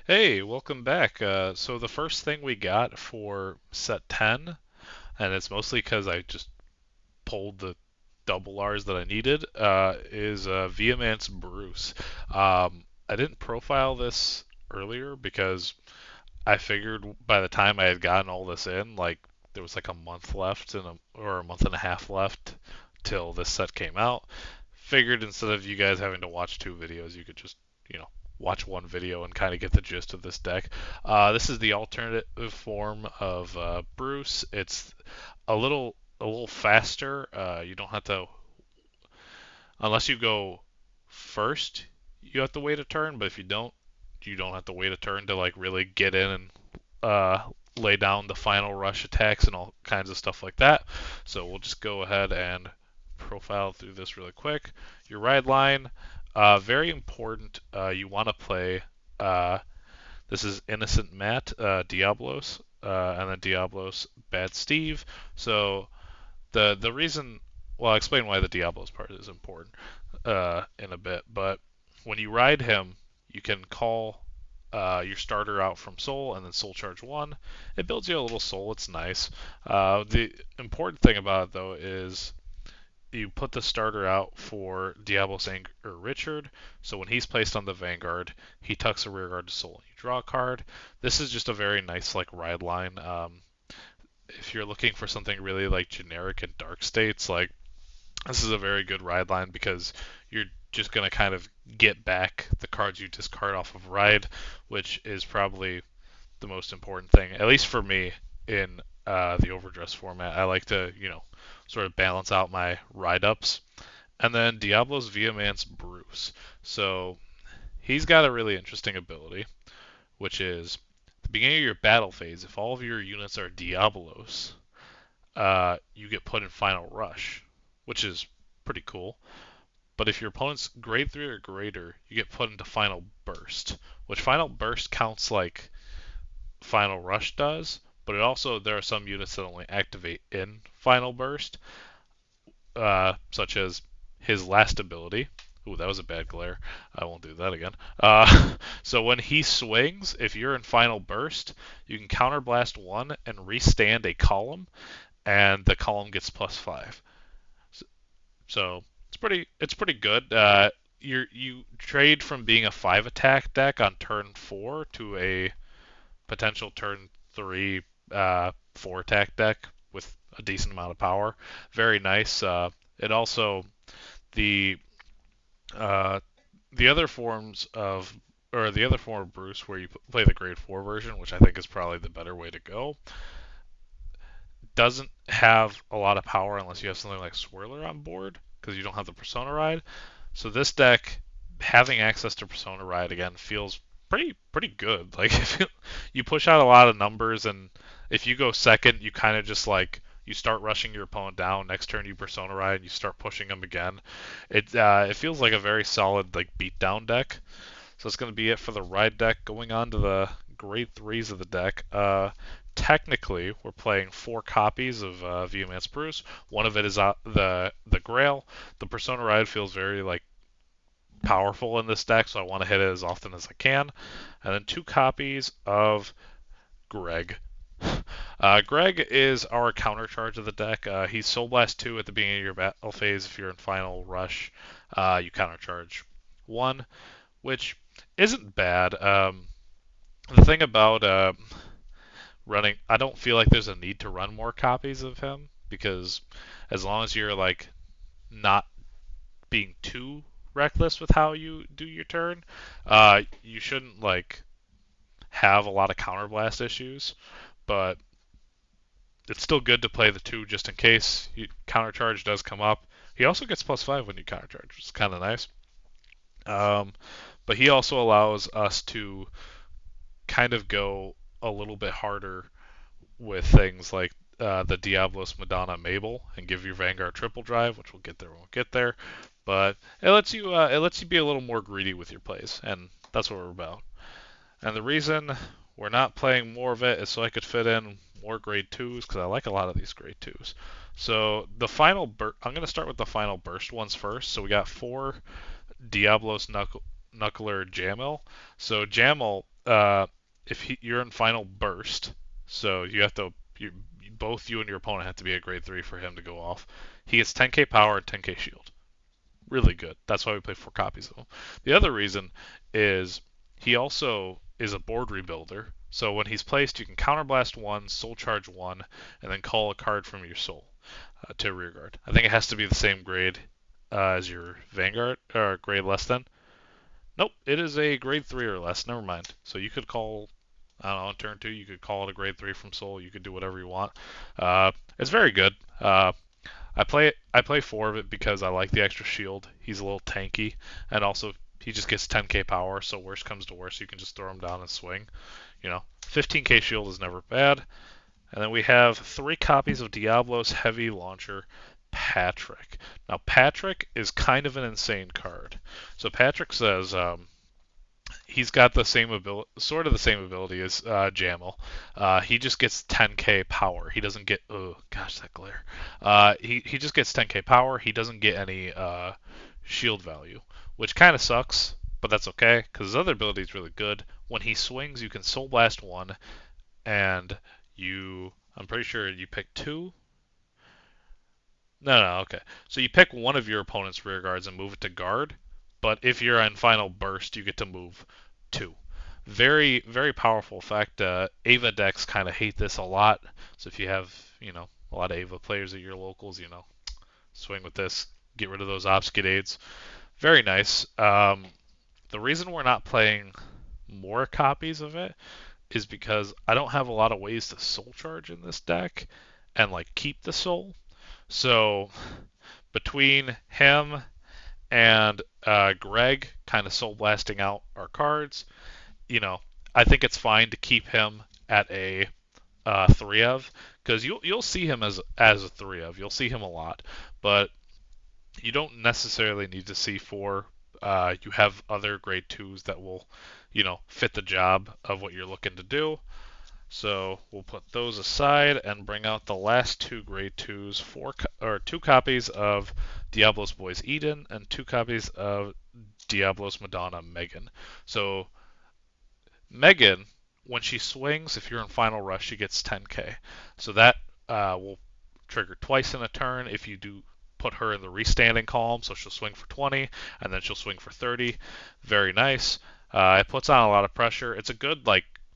Hey, welcome back. So the first thing we got for set 10, and it's mostly because I just pulled the double R's that I needed, is Viamance Bruce. I didn't profile this earlier because I figured by the time I had gotten all this in, like there was like a month left or a month and a half left till this set came out. Figured instead of you guys having to watch two videos, you could just, you know, watch one video and kind of get the gist of this deck. This is the alternative form of Bruce. It's a little faster. You don't have to unless you go first. You have to wait a turn, but if you don't have to wait a turn to like really get in and uh, lay down the final rush attacks and all kinds of stuff like that. So we'll just go ahead and profile through this really quick. Your ride line, very important. You want to play. Uh, this is Innocent Matt, Diablos, and then Diablos, Bad Steve. So the reason, well, I'll explain why the Diablos part is important in a bit. But when you ride him, you can call your starter out from Soul and then Soul Charge 1. It builds you a little Soul. It's nice. The important thing about it, though, is you put the starter out for Diablos or Richard. So when he's placed on the Vanguard, he tucks a rearguard to Soul and you draw a card. This is just a very nice like ride line. If you're looking for something really like generic and dark states, like this is a very good ride line because you're just going to kind of get back the cards you discard off of ride, which is probably the most important thing, at least for me in the Overdress format. I like to, sort of balance out my ride ups. And then Diablo's Viamance Bruce. So he's got a really interesting ability, which is at the beginning of your battle phase, if all of your units are Diablos, you get put in Final Rush, which is pretty cool. But if your opponent's grade 3 or greater, you get put into Final Burst, which Final Burst counts like Final Rush does, but there are some units that only activate in Final Burst, such as his last ability. Ooh, that was a bad glare. I won't do that again. So when he swings, if you're in Final Burst, you can counterblast one and restand a column, and the column gets +5. So it's pretty good. You trade from being a 5 attack deck on turn 4 to a potential turn 3 4 attack deck with a decent amount of power. Very nice. It also the uh, the other forms of or the other form of Bruce where you play the grade 4 version, which I think is probably the better way to go, doesn't have a lot of power unless you have something like Swirler on board because you don't have the Persona Ride. So this deck, having access to Persona Ride again, feels pretty good. Like if you push out a lot of numbers, and if you go second, you kind of just like you start rushing your opponent down. Next turn, you Persona Ride, and you start pushing them again. It feels like a very solid like beatdown deck. So that's going to be it for the Ride deck. Going on to the grade threes of the deck. Technically, we're playing 4 copies of Viamance Bruce. One of it is the Grail. The Persona Ride feels very like powerful in this deck, so I want to hit it as often as I can. And then 2 copies of Greg. Greg is our counter charge of the deck. He's Soul Blast 2 at the beginning of your battle phase. If you're in Final Rush, you counter charge 1, which isn't bad. The thing about running, I don't feel like there's a need to run more copies of him because as long as you're like not being too reckless with how you do your turn, you shouldn't like have a lot of counterblast issues. But it's still good to play the 2 just in case countercharge does come up. He also gets +5 when you countercharge, which is kind of nice. Um, but he also allows us to kind of go a little bit harder with things like the Diablos Madonna Mabel and give your Vanguard triple drive, which we'll get there when we get there. But it lets you be a little more greedy with your plays, and that's what we're about. And the reason we're not playing more of it is so I could fit in more grade 2s because I like a lot of these grade 2s. So I'm going to start with the final burst ones first. So we got 4 Diablos Knuckler Jamil. So Jamil you're in final burst, so you have to both you and your opponent have to be a grade 3 for him to go off. He gets 10k power and 10k shield. Really good. That's why we play 4 copies of him. The other reason is he also is a board rebuilder. So when he's placed, you can counterblast 1, soul charge 1, and then call a card from your soul to rearguard. I think it has to be the same grade as your Vanguard, or grade less than. Nope, it is a grade 3 or less. Never mind. So you could call, I don't know, on turn 2, you could call it a grade 3 from soul. You could do whatever you want. It's very good. I play 4 of it because I like the extra shield. He's a little tanky, and also he just gets 10k power. So worst comes to worst, you can just throw him down and swing. 15k shield is never bad. And then we have 3 copies of Diablo's heavy launcher, Patrick. Now Patrick is kind of an insane card. So Patrick says he's got the same ability, sort of the same ability as Jamel. He just gets 10k power. He doesn't get. Oh gosh, that glare. He just gets 10k power. He doesn't get any shield value, which kind of sucks, but that's okay because his other ability is really good. When he swings, you can Soul Blast 1, and I'm pretty sure you pick 2. No, okay. So you pick one of your opponent's rear guards and move it to guard, but if you're in final burst, you get to move 2. Very, very powerful effect. Ava decks kind of hate this a lot. So if you have, a lot of Ava players at your locals, swing with this, get rid of those obfuscades. Very nice. The reason we're not playing more copies of it is because I don't have a lot of ways to soul charge in this deck and keep the soul. So between him and Greg kind of soul blasting out our cards, I think it's fine to keep him at a 3 of, because you'll see him as a 3 of. You'll see him a lot, but you don't necessarily need to see 4. You have other grade 2s that will, fit the job of what you're looking to do. So we'll put those aside and bring out the last 2 grade 2s, 2 copies of Diablo's Boys Eden and 2 copies of Diablo's Madonna Megan. So Megan, when she swings, if you're in final rush, she gets 10k. So that will trigger twice in a turn if you do put her in the restanding column. So she'll swing for 20 and then she'll swing for 30. Very nice. It puts on a lot of pressure. It's a good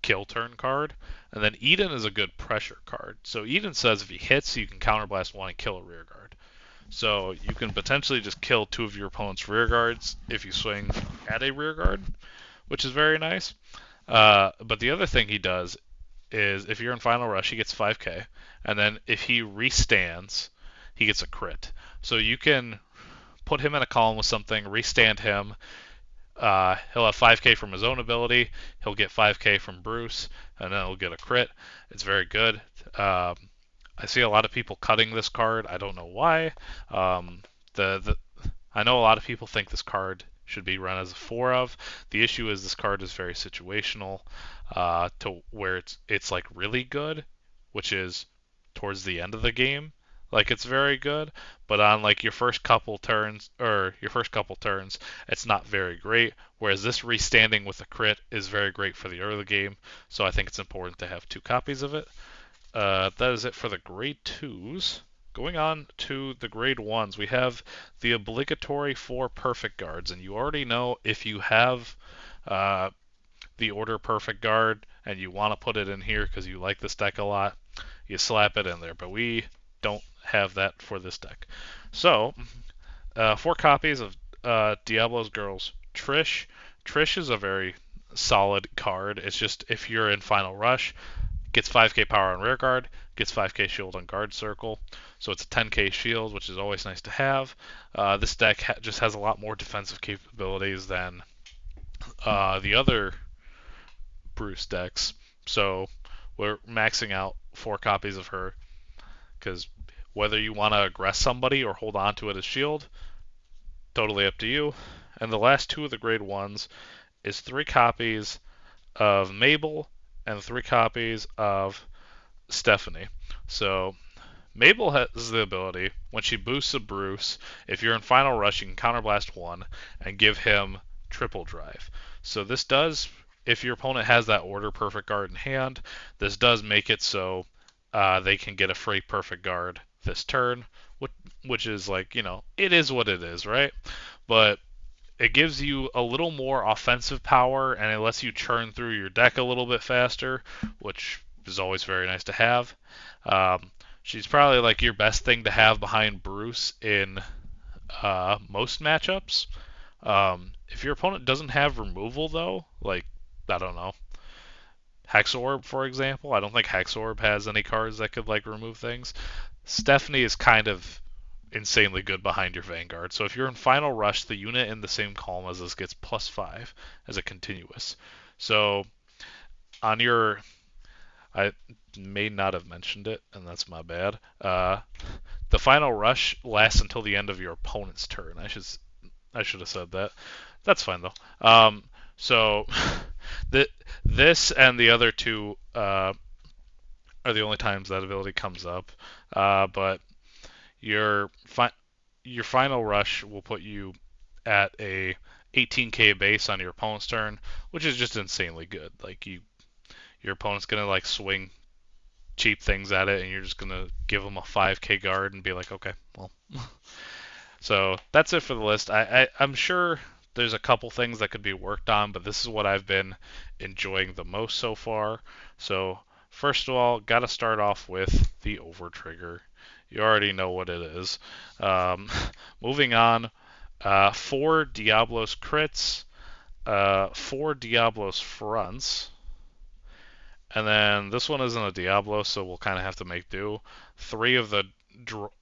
kill turn card. And then Eden is a good pressure card. So Eden says if he hits, you can counterblast 1 and kill a rear guard. So you can potentially just kill 2 of your opponent's rear guards if you swing at a rear guard, which is very nice. But the other thing he does is if you're in final rush, he gets 5k. And then if he restands, he gets a crit. So you can put him in a column with something, restand him. He'll have 5k from his own ability. He'll get 5k from Bruce, and then he'll get a crit. It's very good. I see a lot of people cutting this card. I don't know why. I know a lot of people think this card should be run as a 4 of. The issue is this card is very situational to where it's really good, which is towards the end of the game. It's very good, but on your first couple turns, it's not very great. Whereas this restanding with a crit is very great for the early game, so I think it's important to have 2 copies of it. That is it for the grade 2s. Going on to the grade 1s, we have the obligatory 4 perfect guards, and you already know if you have the order perfect guard and you want to put it in here because you like this deck a lot, you slap it in there, but we don't have that for this deck. So, 4 copies of Diablo's Girls Trish. Trish is a very solid card. It's just if you're in final rush, gets 5k power on rear guard, gets 5k shield on guard circle. So it's a 10k shield, which is always nice to have. This deck just has a lot more defensive capabilities than the other Bruce decks. So we're maxing out 4 copies of her because whether you want to aggress somebody or hold on to it as shield, totally up to you. And the last 2 of the grade 1s is 3 copies of Mabel and 3 copies of Stephanie. So Mabel has the ability, when she boosts a Bruce, if you're in final rush, you can counterblast 1 and give him triple drive. So this does if your opponent has that order perfect guard in hand, this does make it so they can get a free perfect guard this turn, which is like, it is what it is, right? But it gives you a little more offensive power and it lets you churn through your deck a little bit faster, which is always very nice to have. She's probably like your best thing to have behind Bruce in most matchups. If your opponent doesn't have removal, though, like, I don't know, Hexorb, for example, I don't think Hexorb has any cards that could, like, remove things. Stephanie is kind of insanely good behind your Vanguard. So if you're in Final Rush, the unit in the same column as this gets +5 as a continuous. So on your, I may not have mentioned it, and that's my bad. The Final Rush lasts until the end of your opponent's turn. I should have said that. That's fine though. So this and the other two are the only times that ability comes up. But your your Final Rush will put you at a 18k base on your opponent's turn, which is just insanely good. Like your opponent's gonna like swing cheap things at it, and you're just gonna give them a 5k guard and be like, okay, well. So that's it for the list. I'm sure there's a couple things that could be worked on, but this is what I've been enjoying the most so far. So first of all, got to start off with the over trigger. You already know what it is. Moving on, 4 Diablos crits, 4 Diablos fronts, and then this one isn't a Diablo, so we'll kind of have to make do. 3 of the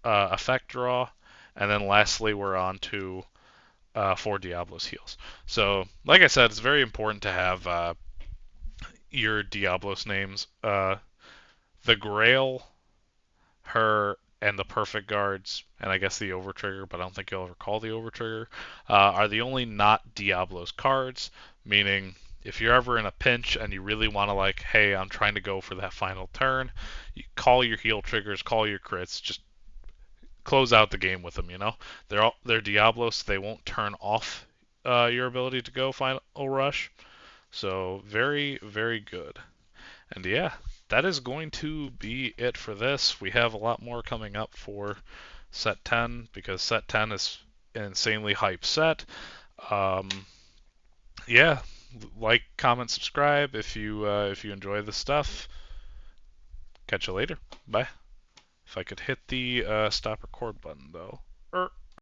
effect draw, and then lastly we're on to 4 Diablos heals. So, like I said, it's very important to have your Diablos names. The Grail, her, and the Perfect Guards, and I guess the Overtrigger, but I don't think you'll ever call the Overtrigger, are the only not Diablos cards, meaning if you're ever in a pinch and you really want to like, hey, I'm trying to go for that final turn, you call your heal triggers, call your crits, just close out the game with them. They're Diablos. They won't turn off your ability to go Final Rush. So very, very good. And yeah, that is going to be it for this. We have a lot more coming up for set 10 because set 10 is an insanely hype set. Yeah, like, comment, subscribe if you enjoy this stuff. Catch you later. Bye. If I could hit the stop record button though.